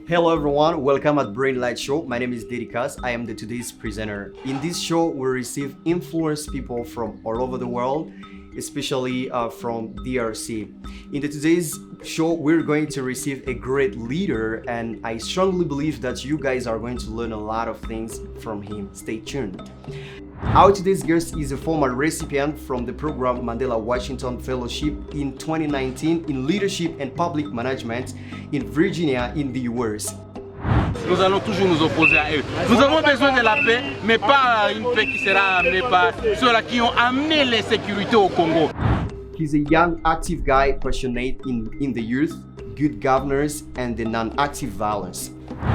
Hello everyone, welcome at Brain Light Show. My name is Dedikas. I am the today's presenter. In this show, we receive influenced people from all over the world, especially from DRC. In today's show, we're going to receive a great leader, and I strongly believe that you guys are going to learn a lot of things from him. Stay tuned. Our today's guest is a former recipient from the program Mandela Washington Fellowship in 2019 in Leadership and Public Management in Virginia in the US. Nous allons toujours nous opposer à eux. Nous avons besoin de la paix, mais pas une paix qui sera amenée par ceux-là qui ont amené l'insécurité au Congo. He's a young, active guy passionate in the youth, good governance, and the non-active violence.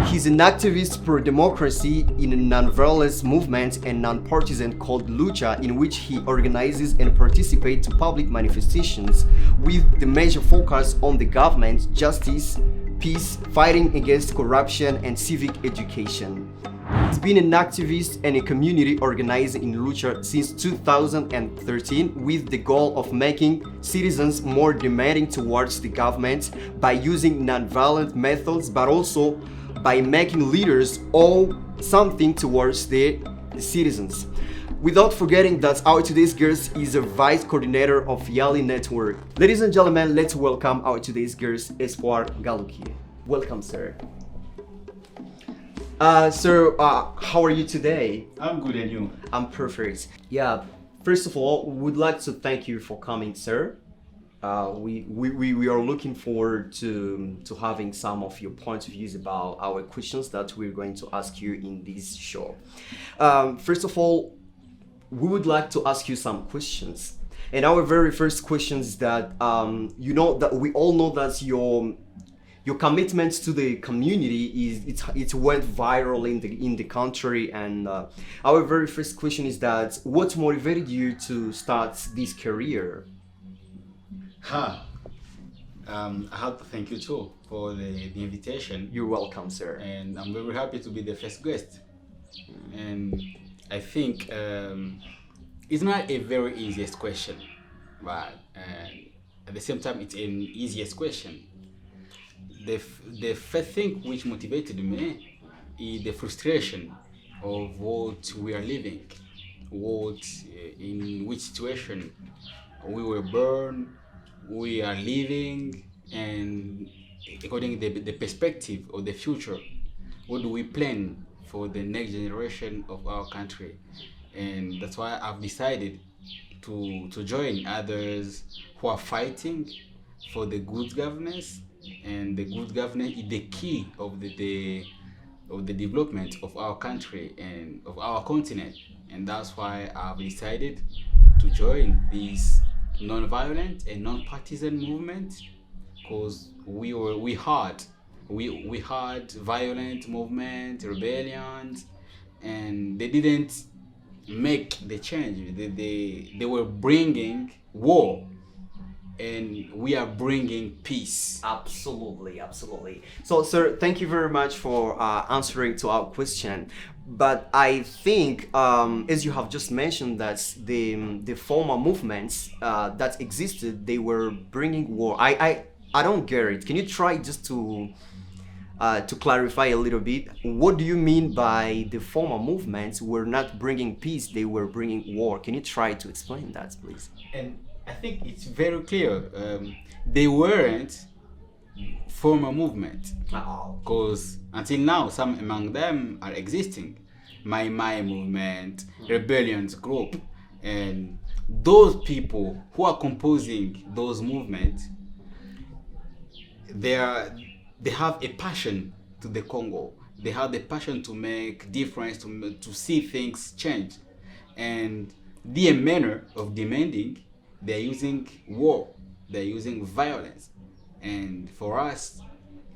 He's an activist pro-democracy in a non-violence movement and non-partisan called Lucha, in which he organizes and participates to public manifestations with the major focus on the government, justice, peace, fighting against corruption, and civic education. He's been an activist and a community organizer in Lucha since 2013 with the goal of making citizens more demanding towards the government by using non-violent methods, but also by making leaders owe something towards the citizens. Without forgetting that our today's guest is a vice coordinator of Yali Network. Ladies and gentlemen, let's welcome our today's guest, Espoir Galuki. Welcome, sir. Sir, how are you today? I'm good, and you? I'm perfect. Yeah, first of all, we'd like to thank you for coming, sir. We are looking forward to having some of your points of views about our questions that we're going to ask you in this show. First of all, we would like to ask you some questions. And our very first question is that you know that we all know that your commitment to the community it went viral in the country, and our very first question is that what motivated you to start this career? I have to thank you too for the invitation. You're welcome, sir. And I'm very happy to be the first guest. And I think it's not a very easiest question, but at the same time, it's an easiest question. The first thing which motivated me is the frustration of what we are living, in which situation we were born, we are living, and according to the perspective of the future, what do we plan for the next generation of our country? And that's why I've decided to join others who are fighting for the good governance, and the good governance is the key of the development of our country and of our continent. And that's why I've decided to join this non-violent and non-partisan movement, because we had violent movement, rebellions, and they didn't make the change. They were bringing war, and we are bringing peace. Absolutely. So, sir, thank you very much for answering to our question. But I think, as you have just mentioned, that the former movements that existed, they were bringing war. I don't get it. Can you try just to clarify a little bit? What do you mean by the former movements were not bringing peace, they were bringing war? Can you try to explain that, please? And I think it's very clear. They weren't former movement, because until now some among them are existing. My movement, rebellions group, and those people who are composing those movements, they have a passion to the Congo. They have the passion to make difference, to see things change, and their manner of demanding, they're using war, they're using violence. And for us,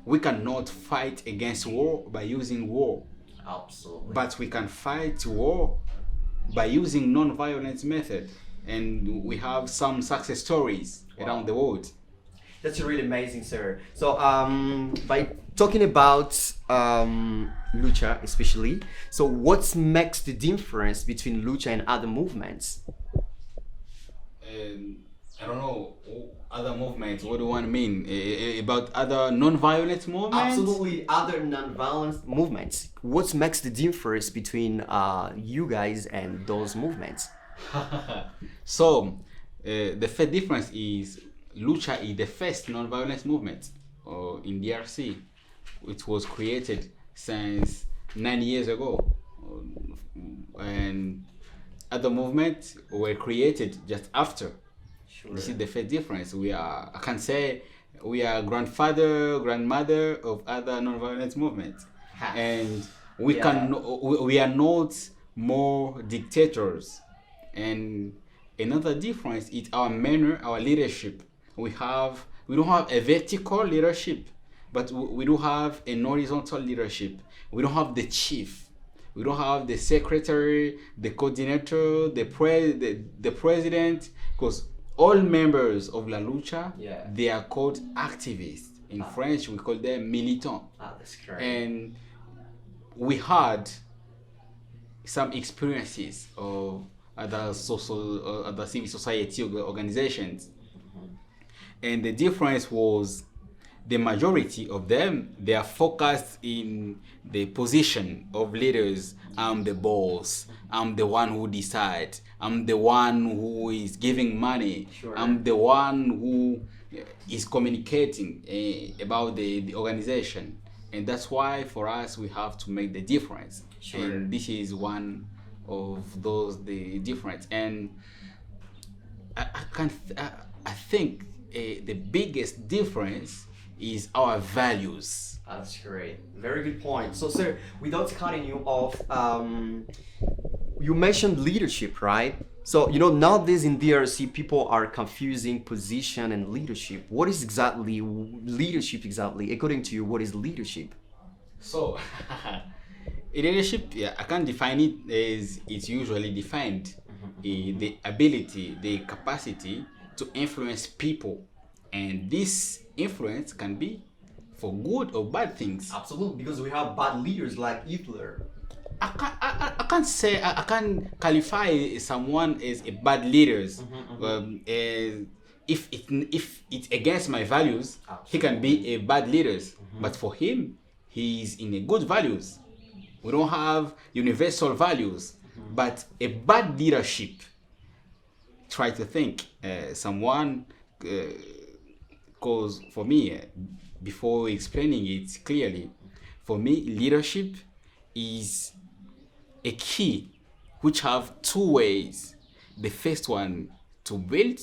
we cannot fight against war by using war. Absolutely. But we can fight war by using non-violent method. And we have some success stories around the world. That's really amazing, sir. So, by talking about Lucha especially, so what makes the difference between Lucha and other movements? And I don't know other movements. What do you want to mean about other non-violent movements? Absolutely, other non-violent movements. What makes the difference between you guys and those movements? So, the first difference is Lucha is the first non-violent movement in DRC. It was created since 9 years ago, and other movements were created just after. Sure. This is the first difference. I can say, we are grandmother of other non-violent movements, and we we are not more dictators. And another difference is our manner, our leadership. We don't have a vertical leadership, but we do have an horizontal leadership. We don't have the chief. We don't have the secretary, the coordinator, the president, because all members of La Lucha, they are called activists. In French, we call them militants. That's correct. And we had some experiences of other civil society organizations. And the difference was the majority of them, they are focused in the position of leaders. I'm the boss. I'm the one who decides. I'm the one who is giving money. Sure. I'm the one who is communicating about the organization. And that's why for us, we have to make the difference. Sure. And this is one of the difference. And I think the biggest difference is our values. That's great. Very good point. So, sir, without cutting you off, you mentioned leadership, right? So, nowadays in DRC, people are confusing position and leadership. What is exactly leadership exactly? According to you, what is leadership? So, leadership, I can define it as it's usually defined. The ability, the capacity to influence people. And this influence can be for good or bad things. Absolutely, because we have bad leaders like Hitler. I can't say, I can't qualify someone as a bad leader. If it's against my values, he can be a bad leader. But for him, he's in a good values. We don't have universal values, but a bad leadership. Try to think someone. Because for me, before explaining it clearly, for me, leadership is a key which have two ways. The first one to build,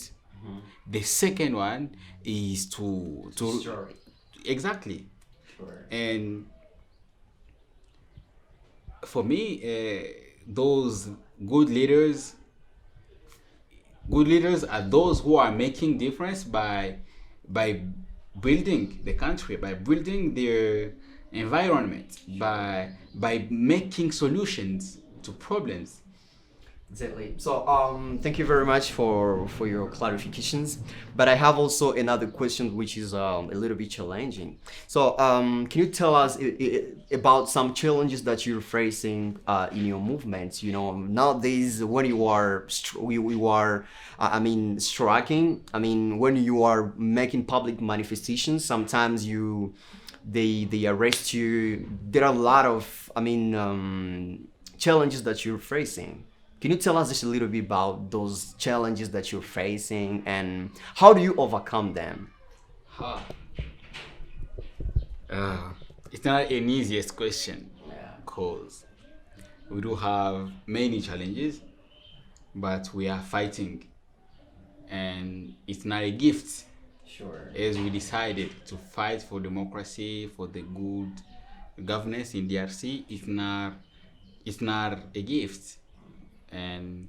the second one is to destroy. Exactly. Sure. And for me, those good leaders are those who are making difference by building the country, by building their environment, by making solutions to problems. Exactly. So thank you very much for your clarifications. But I have also another question which is a little bit challenging. So can you tell us about some challenges that you're facing in your movements? Nowadays when you are striking. When you are making public manifestations, sometimes they arrest you. There are a lot of challenges that you're facing. Can you tell us just a little bit about those challenges that you're facing and how do you overcome them? It's not an easiest question, because we do have many challenges, but we are fighting, and it's not a gift. Sure. As we decided to fight for democracy, for the good governance in DRC, it's not a gift. And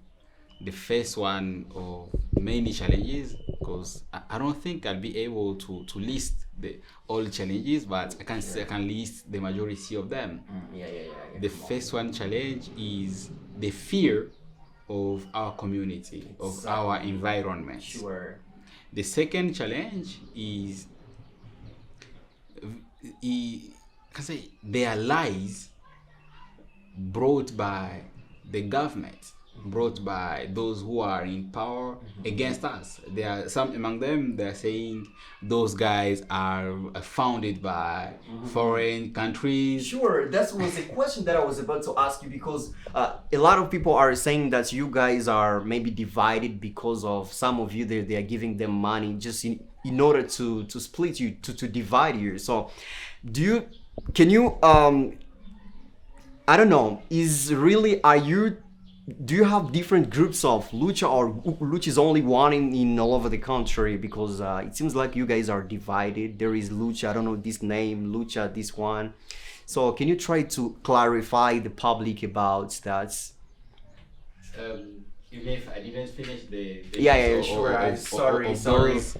the first one of many challenges, because I don't think I'll be able to list all challenges, but I can list the majority of them. The first one challenge is the fear of our community, of our environment. Sure. The second challenge is their lies brought by the government. brought by those who are in power against us. There are some among them, they're saying those guys are founded by foreign countries. Sure, that was a question that I was about to ask you, because a lot of people are saying that you guys are maybe divided because of some of you they are giving them money just in order to split you, to divide you. So can you I don't know, do you have different groups of lucha, or lucha is only one in all over the country? Because it seems like you guys are divided. There is lucha, I don't know this name, lucha this one. So can you try to clarify the public about that? Even if I didn't finish the Yeah, sure. I'm sorry. Those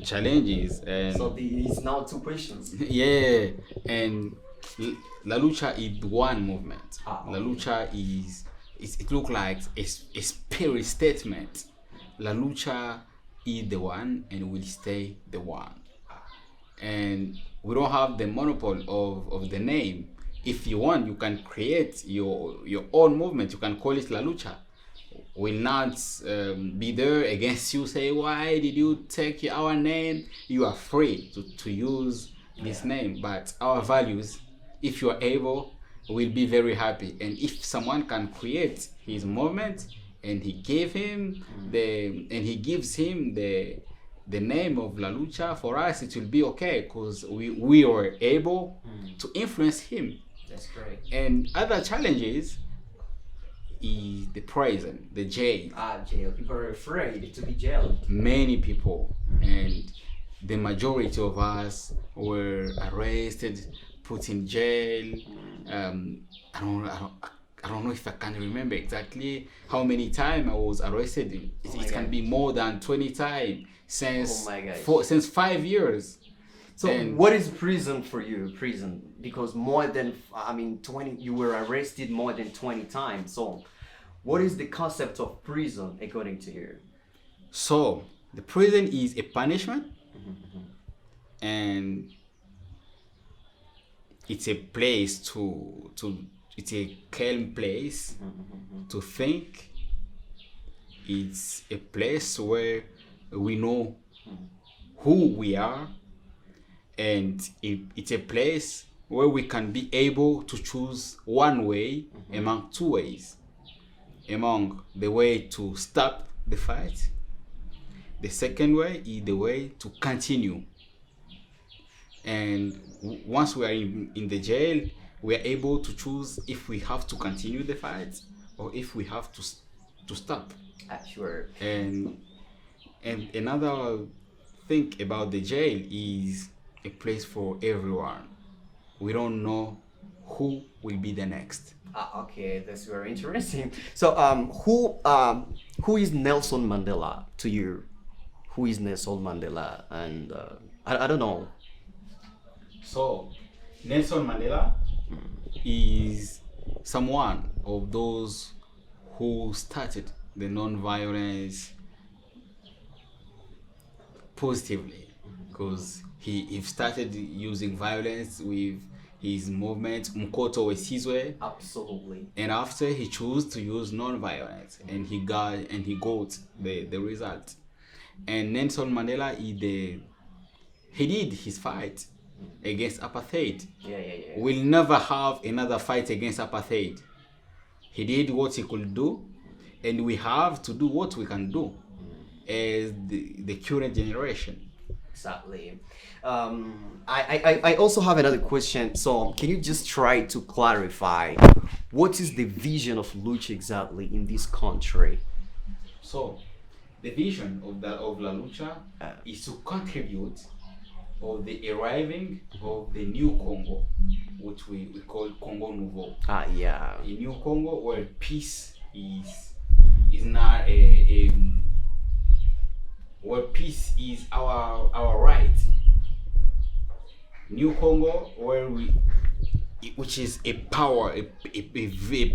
challenges, and So it's now two questions. yeah, and La Lucha is one movement. Okay. La Lucha it looks like a spirit statement. La Lucha is the one and will stay the one. And we don't have the monopoly of the name. If you want, you can create your own movement. You can call it La Lucha. Will not be there against you, say, why did you take our name? You are free to use this name. But our values, if you are able, will be very happy. And if someone can create his movement and he gives him the name of La Lucha, for us it will be okay, because we are able to influence him. That's great. And other challenges is the prison, the jail. Jail. People are afraid to be jailed. Many people, and the majority of us were arrested, put in jail. I don't know if I can remember exactly how many times I was arrested. It can be more than 20 times since 5 years. So what is prison for you? Prison, because more than 20, you were arrested more than 20 times. So what is the concept of prison according to you? So the prison is a punishment, and it's a place it's a calm place to think. It's a place where we know who we are, and it's a place where we can be able to choose one way among two ways. Among the way to stop the fight, the second way is the way to continue. And once we are in the jail, we are able to choose if we have to continue the fight or if we have to stop. Sure. And another thing about the jail is a place for everyone. We don't know who will be the next. Okay, that's very interesting. So, who is Nelson Mandela to you? Who is Nelson Mandela? And I don't know. So, Nelson Mandela is someone of those who started the non-violence positively, because he started using violence with his movement Mkoto Wesizwe. Absolutely. And after he chose to use non-violence, and he got the result. And Nelson Mandela he did his fight against apartheid. Yeah. We'll never have another fight against apartheid. He did what he could do, and we have to do what we can do as the current generation. Exactly. I also have another question. So can you just try to clarify what is the vision of Lucha exactly in this country? So the vision of La Lucha is to contribute of the arriving of the new Congo, which we call Congo Nouveau. Yeah. A new Congo where peace is not where peace is our right. New Congo which is a power, a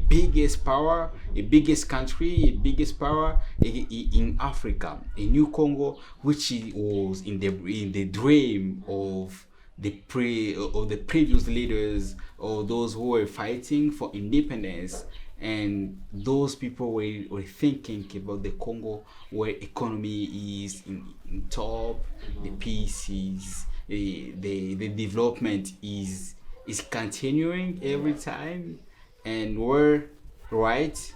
biggest power, a biggest country, a biggest power in Africa. A new Congo, which was in the dream of the previous leaders, or those who were fighting for independence and those people were thinking about the Congo where economy is in top, the peace is the development is continuing every time, and where right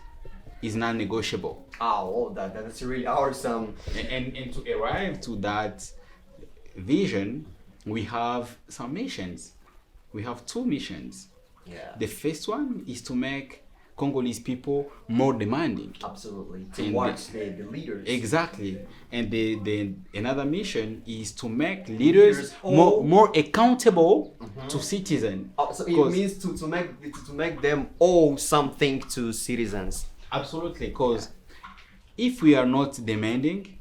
is non-negotiable. Oh, that's really awesome. And to arrive to that vision, we have some missions. We have two missions. Yeah. The first one is to make Congolese people more demanding. Absolutely. Towards the leaders. Exactly. And the another mission is to make leaders more accountable to citizens. Oh, so it means to make them owe something to citizens. Absolutely, because if we are not demanding,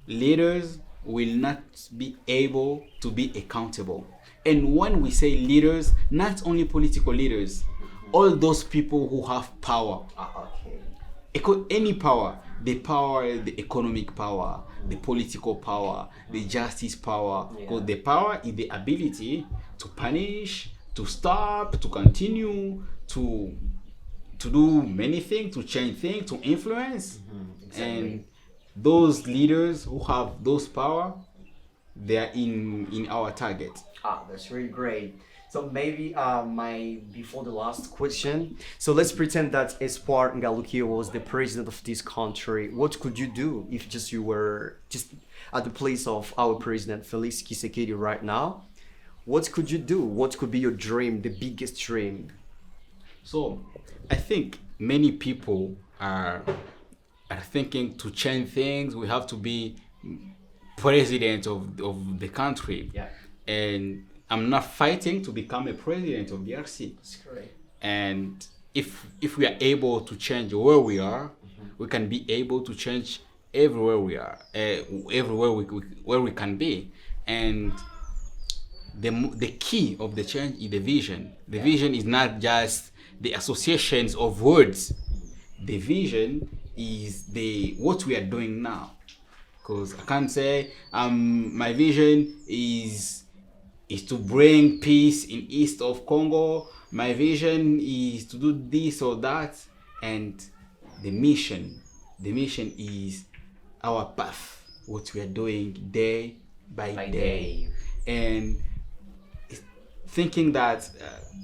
leaders will not be able to be accountable. And when we say leaders, not only political leaders, all those people who have power. Okay. Any power, the economic power, the political power, the justice power. Because the power is the ability to punish, to stop, to continue, to do many things, to change things, to influence. Exactly. And those leaders who have those power, they are in our target. That's really great. So maybe before the last question, so let's pretend that Espoir Ngalukiyo was the president of this country. What could you do if you were just at the place of our president Felix Tshisekedi right now? What could you do? What could be your dream, the biggest dream? So I think many people are thinking to change things. We have to be president of the country. Yeah. And I'm not fighting to become a president of the RC. That's great. And if we are able to change where we are, we can be able to change everywhere we are, everywhere where we can be. And the key of the change is the vision. The vision is not just the associations of words. The vision is what we are doing now. Because I can't say my vision is to bring peace in east of Congo. My vision is to do this or that. And the mission is our path, what we are doing day by day. And thinking that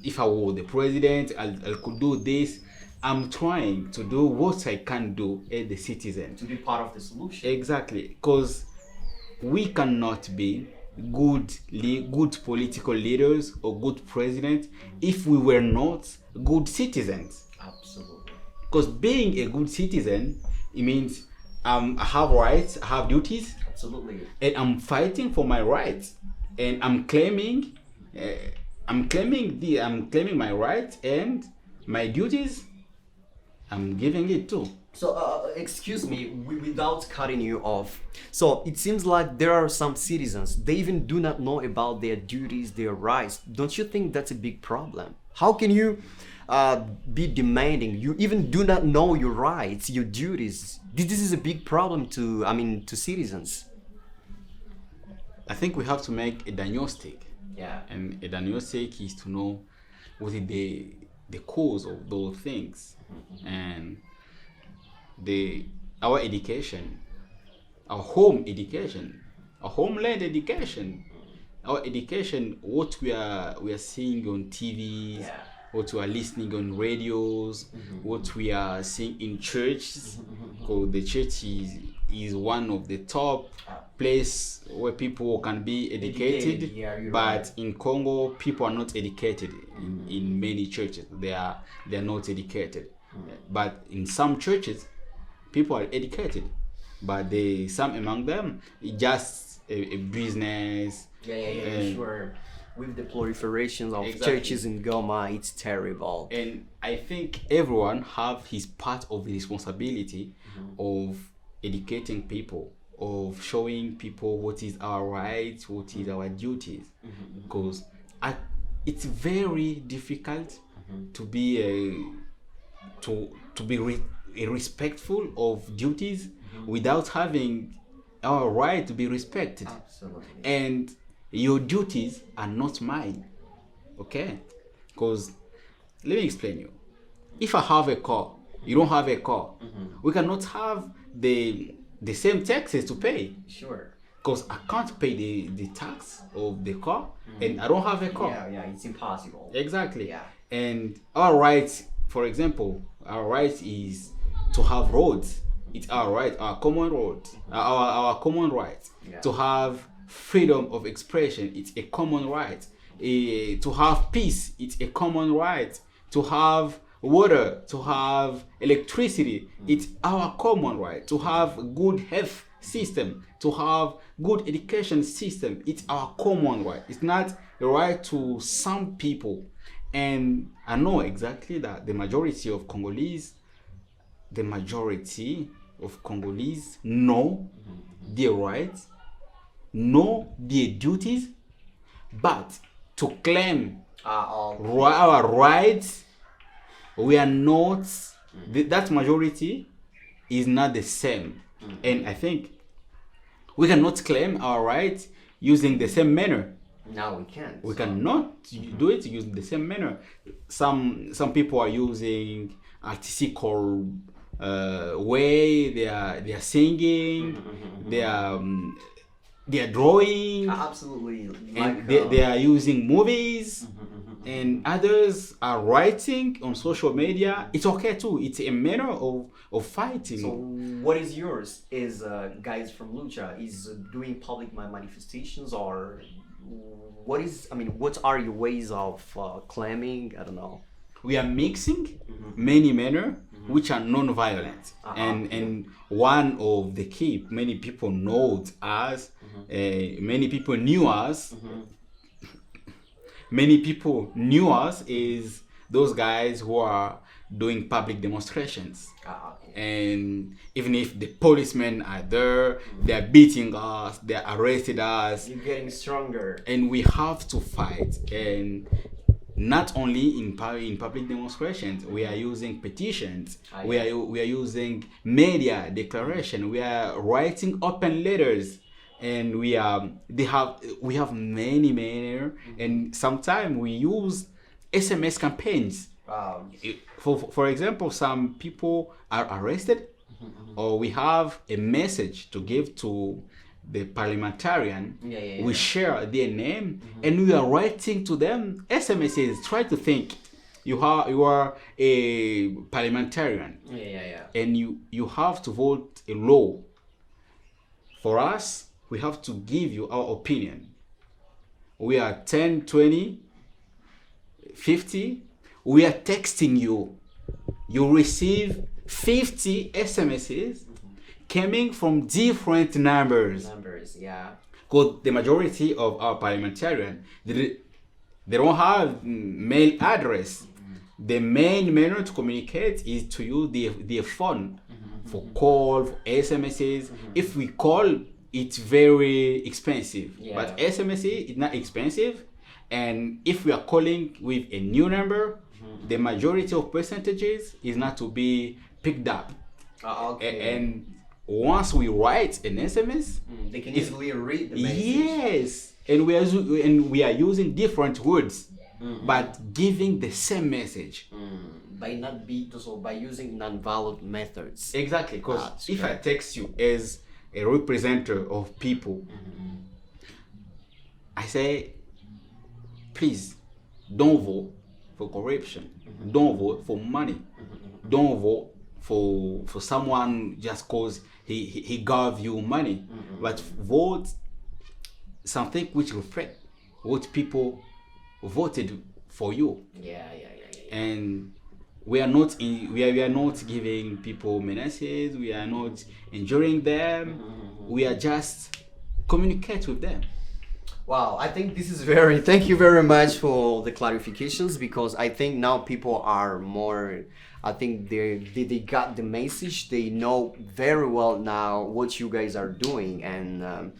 if I were the president, I could do this. I'm trying to do what I can do as the citizen. To be part of the solution. Exactly, because we cannot be good political leaders or good president if we were not good citizens. Absolutely. Because being a good citizen, it means I have rights, I have duties. Absolutely. And I'm fighting for my rights, and I'm claiming my rights and my duties. I'm giving it too. So, excuse me, without cutting you off. So, it seems like there are some citizens, they even do not know about their duties, their rights. Don't you think that's a big problem? How can you be demanding? You even do not know your rights, your duties. This is a big problem to citizens. I think we have to make a diagnostic. Yeah. And a diagnostic is to know what is the cause of those things. And our education, our home education, our homeland education, our education, what we are seeing on TVs, what we are listening on radios, what we are seeing in churches. Because the church is one of the top place where people can be educated. But in Congo, people are not educated. In many churches, they are not educated. But in some churches, people are educated, but some among them just a business. Sure. With the proliferation of churches in Goma, it's terrible. And I think everyone have his part of the responsibility of educating people, of showing people what is our rights, what is our duties, because it's very difficult to be respectful of duties without having our right to be respected. Absolutely. And your duties are not mine. Okay? Because let me explain you. if I have a car, you don't have a car, we cannot have the same taxes to pay. Sure. Because I can't pay the tax of the car and I don't have a car. Yeah, it's impossible. Exactly. Yeah. And our right, for example, our right is to have roads. It's our right, our common road, our common right. Yeah. To have freedom of expression, it's a common right. To have peace, it's a common right. To have water, to have electricity, it's our common right. To have good health system, to have good education system, it's our common right. It's not the right to some people. And I know exactly that the majority of Congolese know their rights, know their duties, but to claim our rights, we are not, that majority is not the same. And I think we cannot claim our rights using the same manner. No, we can't. We cannot do it using the same manner. Some people are using artistical way. They are singing. They are drawing. Absolutely. And they are using movies. And others are writing on social media. It's okay too. It's a manner of fighting. So what is yours? Is guys from Lucha is doing public manifestations, or what are your ways of claiming? I don't know. We are mixing many manner which are non-violent, and one of the key many people know us, many people knew us. Many people knew us is those guys who are doing public demonstrations. And even if the policemen are there, they're beating us, they arrested us. You're getting stronger. And we have to fight. And not only in public demonstrations, we are using petitions, we are using media declaration, we are writing open letters. And we have many, and sometimes we use SMS campaigns. Wow. For example, some people are arrested, or we have a message to give to the parliamentarian. We share their name, and we are writing to them SMSs. Try to think, you are a parliamentarian, and you have to vote a law. For us, we have to give you our opinion. We are 10, 20, 50. We are texting you. You receive 50 SMSs coming from different numbers. Because the majority of our parliamentarians, they don't have mail address. The main manner to communicate is to use their phone for call, for SMSs. If we call, it's very expensive, but SMS is not expensive. And if we are calling with a new number, the majority of percentages is not to be picked up. And once we write an SMS, they can easily read the message. Yes, and we are using different words, but giving the same message. By using non-violent methods. Exactly, because if I text you as a representative of people, I say, please don't vote for corruption, don't vote for money, don't vote for someone just cause he gave you money, but vote something which reflect what people voted for you. And we are not giving people menaces. We are not injuring them. We are just communicate with them. Wow, I think this is very. Thank you very much for the clarifications, because I think now people are more. I think they got the message. They know very well now what you guys are doing, and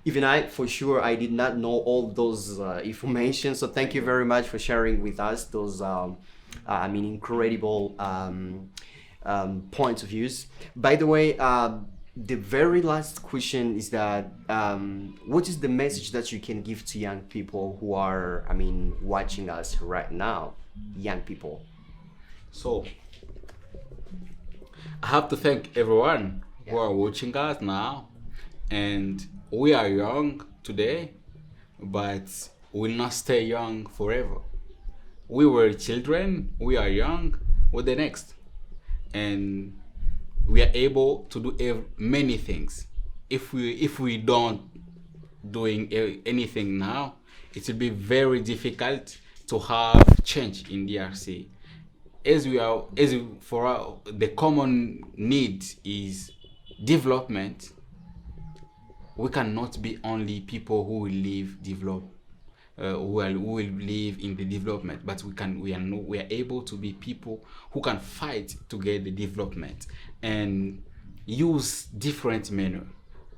even I, for sure, I did not know all those information. So thank you very much for sharing with us those. Incredible points of views. By the way, the very last question is that what is the message that you can give to young people who are, watching us right now, young people? So I have to thank everyone who are watching us now. And we are young today, but will not stay young forever. We were children, we are young, we're the next. And we are able to do many things. If we don't doing anything now, it will be very difficult to have change in DRC. The common need is development. We cannot be only people who will live in the development, but we are able to be people who can fight to get the development and use different menu.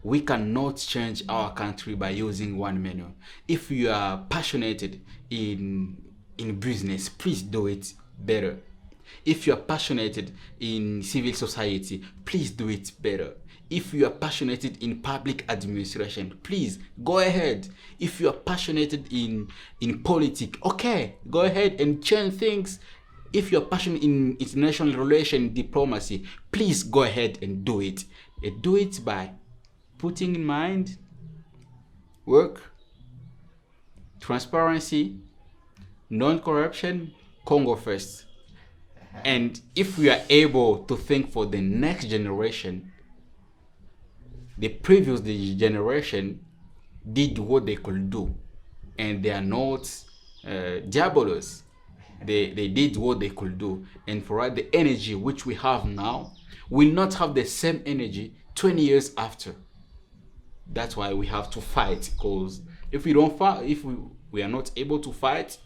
We cannot change our country by using one menu. If you are passionate in business, please do it better. If you are passionate in civil society, please do it better. If you are passionate in public administration, please go ahead. If you are passionate in politics, okay, go ahead and change things. If you are passionate in international relation diplomacy, please go ahead and do it. And do it by putting in mind work, transparency, non-corruption, Congo first. And if we are able to think for the next generation, the previous generation did what they could do, and they are not diabolos. They did what they could do, and for us, the energy which we have now will not have the same energy 20 years after. That's why we have to fight, because if we don't fight, if we are not able to fight,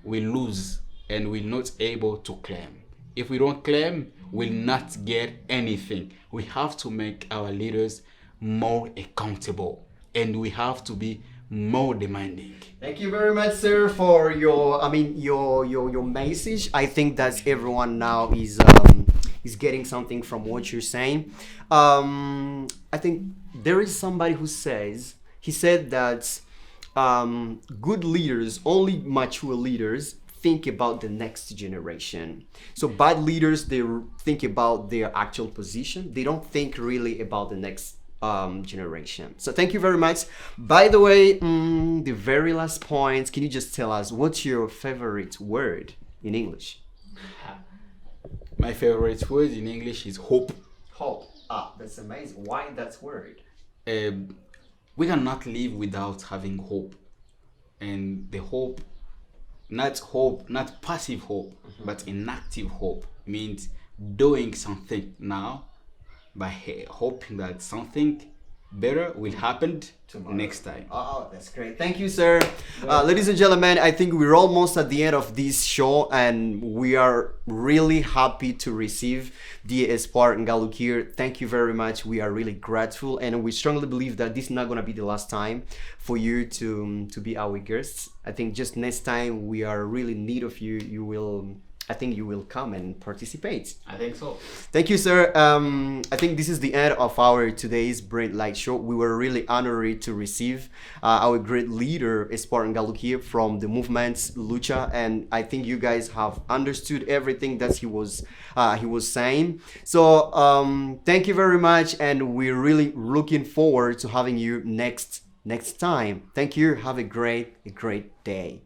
we lose, and we're not able to claim. If we don't claim, we'll not get anything. We have to make our leaders more accountable, and we have to be more demanding. Thank you very much, sir, for your message. I think that everyone now is getting something from what you're saying. I think there is somebody who said that good leaders, only mature leaders, think about the next generation. So bad leaders, they think about their actual position. They don't think really about the next generation. So thank you very much. By the way, the very last point, can you just tell us what's your favorite word in English? My favorite word in English is hope. Hope. That's amazing. Why that word? We cannot live without having hope. And the hope, not passive hope, but inactive hope, means doing something now by hoping that something better will happen tomorrow, next time. Oh, that's great. Thank you, sir. Ladies and gentlemen, I think we're almost at the end of this show, and we are really happy to receive the Espoir Ngaluk here. Thank you very much. We are really grateful, and we strongly believe that this is not going to be the last time for you to be our guests. I think just next time we are really in need of you. I think you will come and participate. I think so. Thank you, sir. I think this is the end of our today's Brain Light Show. We were really honored to receive our great leader, Espoir Ngaluk here from the movement Lucha, and I think you guys have understood everything that he was saying. So thank you very much, and we're really looking forward to having you next time. Thank you. Have a great day.